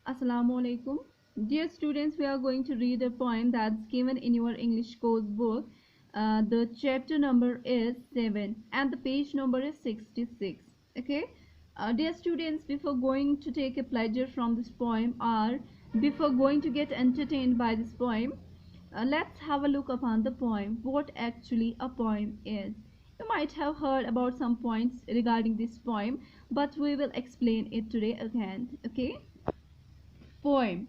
Assalamualaikum. Dear students, we are going to read a poem that's given in your English course book. The chapter number is 7 and the page number is 66. Okay. Dear students, before going to take a pleasure from this poem or before going to get entertained by this poem, let's have a look upon the poem, what actually a poem is. You might have heard about some points regarding this poem, but we will explain it today again. Okay. Poem.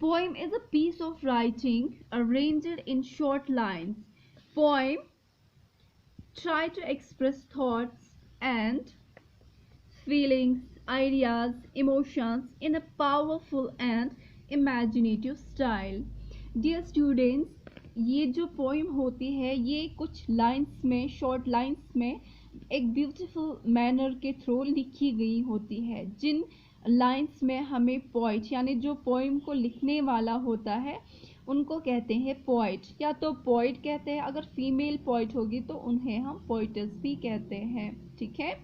Poem is a piece of writing arranged in short lines. Poem try to express thoughts and feelings, ideas, emotions in a powerful and imaginative style. Dear students, ये जो poem होती है ये कुछ lines में, short lines में एक beautiful manner के थ्रू लिखी गई होती है, जिन लाइंस में हमें पोइट यानी जो पोइम को लिखने वाला होता है उनको कहते हैं पोइट, या तो पोइट कहते हैं, अगर फीमेल पोइट होगी तो उन्हें हम पोइटस भी कहते हैं। ठीक है,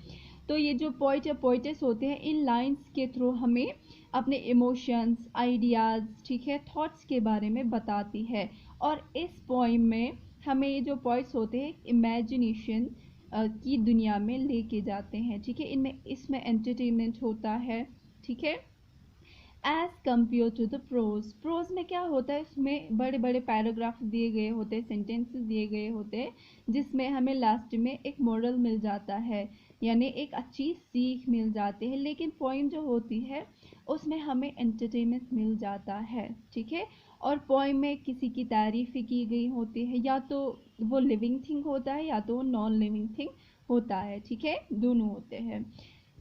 तो ये जो पोइट या पोइटेस होते हैं इन लाइंस के थ्रू हमें अपने इमोशंस, आइडियाज़, ठीक है, थॉट्स के बारे में बताती है। और इस पोइम में हमें ये जो पोइट्स होते हैं इमेजिनेशन की दुनिया में लेके जाते हैं। ठीक है, इसमें एंटरटेनमेंट होता है। ठीक है, as compare to the prose. Prose में क्या होता है, इसमें बड़े बड़े पैराग्राफ दिए गए होते हैं, सेंटेंसेस दिए गए होते हैं, जिसमें हमें लास्ट में एक मॉरल मिल जाता है, यानी एक अच्छी सीख मिल जाती है। लेकिन पोइम जो होती है उसमें हमें एंटरटेनमेंट मिल जाता है। ठीक है, और पोइम में किसी की तारीफ की गई होती है, या तो वो लिविंग थिंग होता है या तो नॉन लिविंग थिंग होता है। ठीक है, दोनों होते हैं।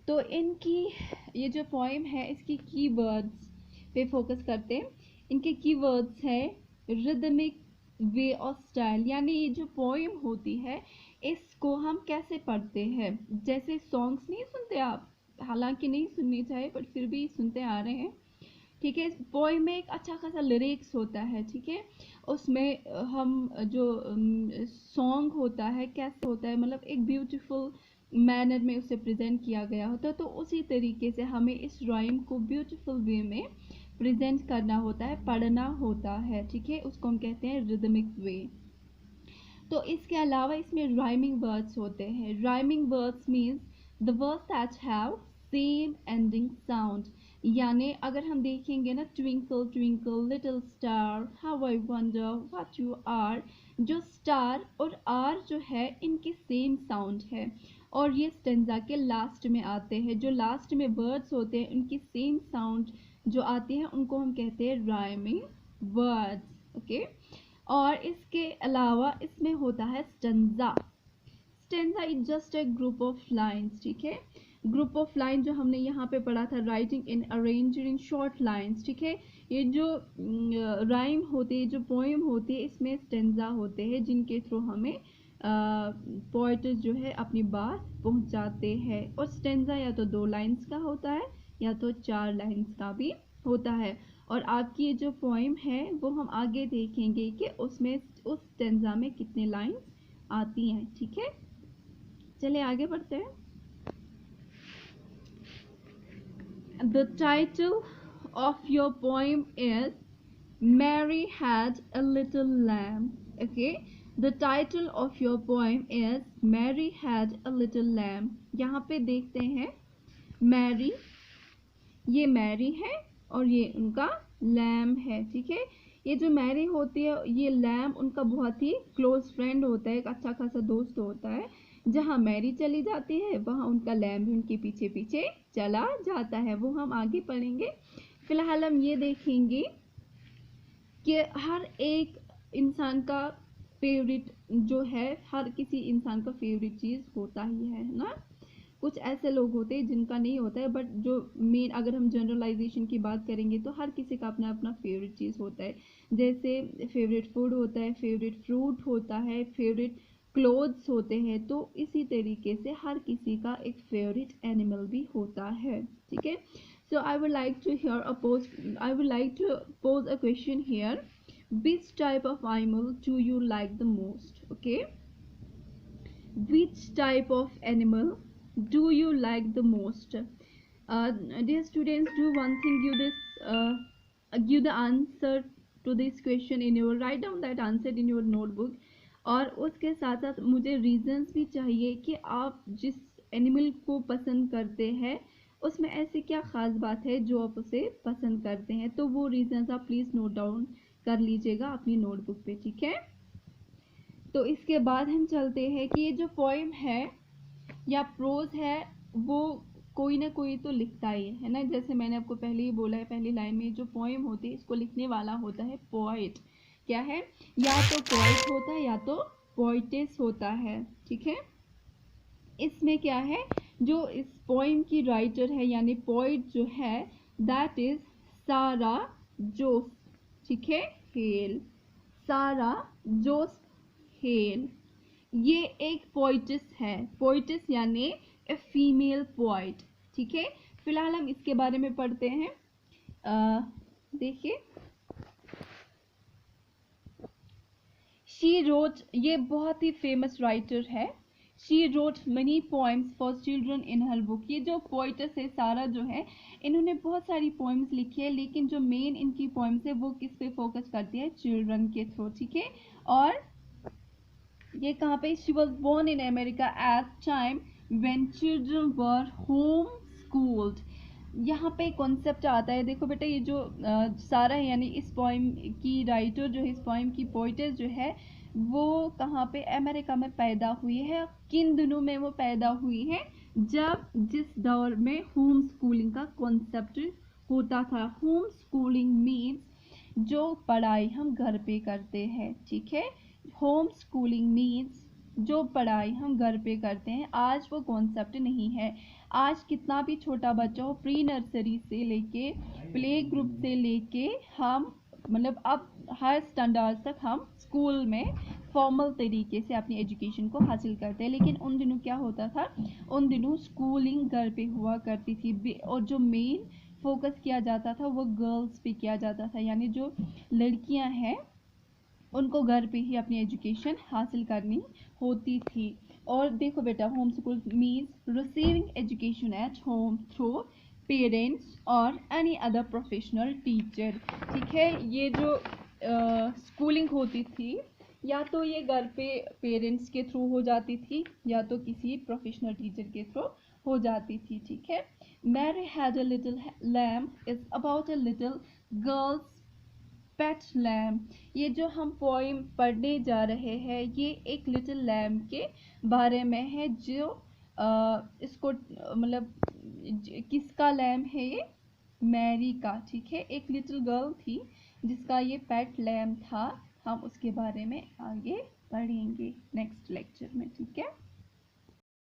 तो इनकी ये जो पोइम है इसकी कीवर्ड्स पे फोकस करते हैं। इनके कीवर्ड्स हैं रिदमिक, वे और स्टाइल। यानी ये जो पोइम होती है इसको हम कैसे पढ़ते हैं, जैसे सॉन्ग्स नहीं सुनते आप, हालांकि नहीं सुननी चाहिए बट फिर भी सुनते आ रहे हैं। ठीक है, पोइम में एक अच्छा खासा लिरिक्स होता है। ठीक है, उसमें हम जो सॉन्ग होता है कैसे होता है, मतलब एक ब्यूटीफुल मैनर में उसे प्रेजेंट किया गया होता है। तो उसी तरीके से हमें इस राइम को ब्यूटीफुल वे में प्रेजेंट करना होता है, पढ़ना होता है। ठीक है, उसको हम कहते हैं रिदमिक वे। तो इसके अलावा इसमें राइमिंग वर्ड्स होते हैं। Rhyming words means the words that have same ending sound. यानी अगर हम देखेंगे ना, twinkle twinkle little star, how I wonder what you are, जो स्टार और आर जो है इनकी सेम साउंड है और ये स्टेंजा के लास्ट में आते हैं। जो लास्ट में वर्ड्स होते हैं उनकी सेम साउंड जो आती है उनको हम कहते हैं राइमिंग वर्ड्स। ओके, और इसके अलावा इसमें होता है stanza. Stanza is just a group of lines. ठीक है, ग्रुप ऑफ लाइन जो हमने यहाँ पे पढ़ा था, writing in arranged in short lines. ठीक है, ये जो राइम होती है, जो पोएम होती है, इसमें स्टेंजा होते हैं जिनके थ्रू हमें पोएट जो है अपनी बात पहुँचाते हैं। और स्टेंजा या तो 2 लाइंस का होता है या तो 4 लाइंस का भी होता है। और आपकी ये जो पोएम है वो हम आगे देखेंगे कि उसमें उस स्टेंजा में कितने लाइंस आती हैं। ठीक है, चलिए आगे बढ़ते हैं। The title of your poem is Mary Had a Little Lamb. Okay, the title of your poem is Mary Had a Little Lamb. यहाँ पे देखते हैं मैरी, ये मैरी है और ये उनका लैम है। ठीक है, ये जो मैरी होती है ये लैम उनका बहुत ही क्लोज फ्रेंड होता है, एक अच्छा खासा दोस्त होता है। जहाँ मैरी चली जाती है वहाँ उनका लैम भी उनके पीछे पीछे चला जाता है, वो हम आगे पढ़ेंगे। फिलहाल हम ये देखेंगे कि हर एक इंसान का फेवरेट जो है, हर किसी इंसान का फेवरेट चीज़ होता ही है ना। कुछ ऐसे लोग होते हैं जिनका नहीं होता है, बट जो मेन अगर हम जनरलाइजेशन की बात करेंगे तो हर किसी का अपना अपना फेवरेट चीज़ होता है। जैसे फेवरेट फूड होता है, फेवरेट फ्रूट होता है, फेवरेट क्लोथ्स होते हैं, तो इसी तरीके से हर किसी का एक फेवरेट एनिमल भी होता है। ठीक है, so I would like to pose a question here, which type of animal do you like the most? Okay, which type of animal do you like the most? Dear students, do one thing, give the answer to this question in your, write down that answer in your notebook. और उसके साथ साथ मुझे reasons भी चाहिए कि आप जिस एनिमल को पसंद करते हैं उसमें ऐसी क्या खास बात है जो आप उसे पसंद करते हैं, तो वो रीजंस आप प्लीज नोट डाउन कर लीजिएगा अपनी नोटबुक पे, ठीक है। तो इसके बाद हम चलते हैं कि ये जो पोएम है या प्रोज है वो कोई ना कोई तो लिखता ही है ना। जैसे मैंने आपको पहले ही बोला है, पहली लाइन में जो पोएम होती है इसको लिखने वाला होता है पोएट। क्या है, या तो पोएट होता है या तो पोइटेस होता है, ठीक है। इसमें क्या है, जो इस पोएम की राइटर है यानी पोइट जो है दैट इज सारा जोस, ठीक है, हेल, सारा जोस हेल। ये एक पोइटिस है, पोइटिस यानी ए फीमेल पोइट, ठीक है। फिलहाल हम इसके बारे में पढ़ते हैं। देखिए, शी रोट, ये बहुत ही फेमस राइटर है। She wrote money poems for children in her book. ये जो पोइटस है सारा जो है, इन्होंने बहुत सारी पोएम्स लिखी है, लेकिन जो मेन इनकी पोएम्स है वो किस पे फोकस करती है, चिल्ड्रन के थ्रू, ठीक है। और ये कहाँ पे, she was born in America at time when children were home schooled. यहाँ पे कॉन्सेप्ट आता है, देखो बेटा, ये जो सारा है यानी इस पोइम की राइटर जो है, इस पोइम की पोइटेस जो है वो कहाँ पे, अमेरिका में पैदा हुई है। किन दिनों में वो पैदा हुई है, जब जिस दौर में होम स्कूलिंग का कॉन्सेप्ट होता था। होम स्कूलिंग मीन्स जो पढ़ाई हम घर पे करते हैं, ठीक है। होम स्कूलिंग मीन्स जो पढ़ाई हम घर पे करते हैं। आज वो कॉन्सेप्ट नहीं है। आज कितना भी छोटा बच्चा हो, प्री नर्सरी से लेके प्ले ग्रुप से लेके हम मतलब अब हर स्टैंडर्ड तक हम स्कूल में फॉर्मल तरीके से अपनी एजुकेशन को हासिल करते हैं। लेकिन उन दिनों क्या होता था, उन दिनों स्कूलिंग घर पे हुआ करती थी और जो मेन फोकस किया जाता था वो गर्ल्स पे किया जाता था, यानी जो लड़कियां हैं उनको घर पे ही अपनी एजुकेशन हासिल करनी होती थी। और देखो बेटा, home school means receiving education at home through parents और एनी अदर प्रोफेशनल टीचर, ठीक है। ये जो स्कूलिंग होती थी या तो ये घर पे पेरेंट्स के थ्रू हो जाती थी या तो किसी प्रोफेशनल टीचर के थ्रू हो जाती थी, ठीक है। Mary had a little lamb is about a little girls pet lamb. ये जो हम पोइम पढ़ने जा रहे हैं ये एक लिटिल लैम्ब के बारे में है, जो इसको मतलब किसका लैम्ब है, ये मैरी का, ठीक है। एक लिटिल गर्ल थी जिसका ये पेट लैम्ब था। हम उसके बारे में आगे पढ़ेंगे नेक्स्ट लेक्चर में, ठीक है।